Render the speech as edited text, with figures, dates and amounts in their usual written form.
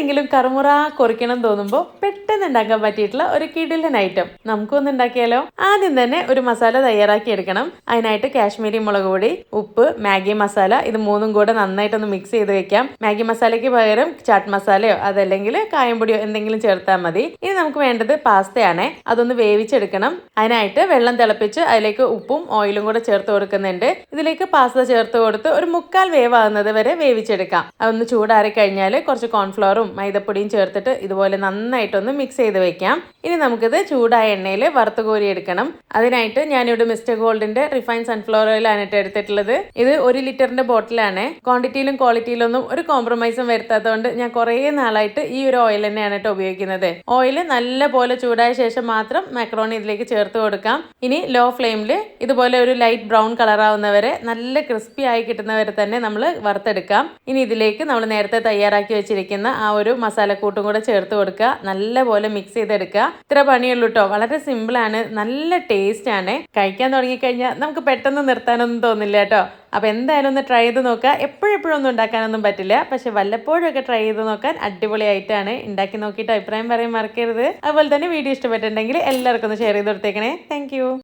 എന്തെങ്കിലും കറുമുറ കുറിക്കണം തോന്നുമ്പോൾ പെട്ടെന്ന് ഉണ്ടാക്കാൻ പറ്റിയിട്ടുള്ള ഒരു കിടിലൻ ഐറ്റം നമുക്കൊന്ന് ഉണ്ടാക്കിയാലോ. ആദ്യം തന്നെ ഒരു മസാല തയ്യാറാക്കി എടുക്കണം. അതിനായിട്ട് കാശ്മീരി മുളക് പൊടി, ഉപ്പ്, മാഗി മസാല ഇത് മൂന്നും കൂടെ നന്നായിട്ടൊന്ന് മിക്സ് ചെയ്ത് വെക്കാം. മാഗി മസാലയ്ക്ക് പകരം ചാട്ട് മസാലയോ അതല്ലെങ്കിൽ കായംപൊടിയോ എന്തെങ്കിലും ചേർത്താൽ മതി. ഇനി നമുക്ക് വേണ്ടത് പാസ്തയാണ്. അതൊന്ന് വേവിച്ചെടുക്കണം. അതിനായിട്ട് വെള്ളം തിളപ്പിച്ച് അതിലേക്ക് ഉപ്പും ഓയിലും കൂടെ ചേർത്ത് കൊടുക്കുന്നുണ്ട്. ഇതിലേക്ക് പാസ്ത ചേർത്ത് കൊടുത്ത് ഒരു 1/4 വേവാകുന്നത് വരെ വേവിച്ചെടുക്കാം. അതൊന്ന് ചൂടാറി കഴിഞ്ഞാൽ കുറച്ച് കോൺഫ്ലവറും മൈദപ്പൊടിയും ചേർത്തിട്ട് ഇതുപോലെ നന്നായിട്ടൊന്ന് മിക്സ് ചെയ്ത് വെക്കാം. ഇനി നമുക്കിത് ചൂടായ എണ്ണയിൽ വറുത്ത് കോരി എടുക്കണം. അതിനായിട്ട് ഞാനിവിടെ മിസ്റ്റർ ഗോൾഡിന്റെ റിഫൈൻ സൺഫ്ലവർ ഓയിലാണ് എടുത്തിട്ടുള്ളത്. ഇത് 1 ലിറ്ററിന്റെ ബോട്ടിലാണ്. ക്വാണ്ടിറ്റിയിലും ക്വാളിറ്റിയിലൊന്നും ഒരു കോംപ്രമൈസും വരുത്താത്തതുകൊണ്ട് ഞാൻ കുറേ നാളായിട്ട് ഈ ഒരു ഓയിൽ തന്നെയാണ് ഉപയോഗിക്കുന്നത്. ഓയിൽ നല്ല പോലെ ചൂടായ ശേഷം മാത്രം മാക്രോണി ഇതിലേക്ക് ചേർത്ത് കൊടുക്കാം. ഇനി ലോ ഫ്ലെയിമിൽ ഇതുപോലെ ഒരു ലൈറ്റ് ബ്രൗൺ കളർ ആവുന്നവരെ നല്ല ക്രിസ്പി ആയി കിട്ടുന്നവരെ തന്നെ നമ്മൾ വറുത്തെടുക്കാം. ഇനി ഇതിലേക്ക് നമ്മൾ നേരത്തെ തയ്യാറാക്കി വെച്ചിരിക്കുന്ന ആ ഒരു മസാലക്കൂട്ടും കൂടെ ചേർത്ത് കൊടുക്കുക. നല്ല പോലെ മിക്സ് ചെയ്തെടുക്കുക. ഇത്ര പണിയുള്ളൂ കേട്ടോ. വളരെ സിമ്പിൾ ആണ്, നല്ല ടേസ്റ്റ് ആണ്. കഴിക്കാൻ തുടങ്ങിക്കഴിഞ്ഞാൽ നമുക്ക് പെട്ടെന്ന് നിർത്താനൊന്നും തോന്നില്ല കേട്ടോ. അപ്പോൾ എന്തായാലും ഒന്ന് ട്രൈ ചെയ്ത് നോക്കുക. എപ്പോഴും ഒന്നും ഉണ്ടാക്കാനൊന്നും പറ്റില്ല, പക്ഷെ വല്ലപ്പോഴും ഒക്കെ ട്രൈ ചെയ്ത് നോക്കാൻ അടിപൊളിയായിട്ടാണ്. ഉണ്ടാക്കി നോക്കിയിട്ട് അഭിപ്രായം പറയാൻ മറക്കരുത്. അതുപോലെ തന്നെ വീഡിയോ ഇഷ്ടപ്പെട്ടിട്ടുണ്ടെങ്കിൽ എല്ലാവർക്കും ഒന്ന് ഷെയർ ചെയ്ത് കൊടുത്തേക്കണേ. താങ്ക്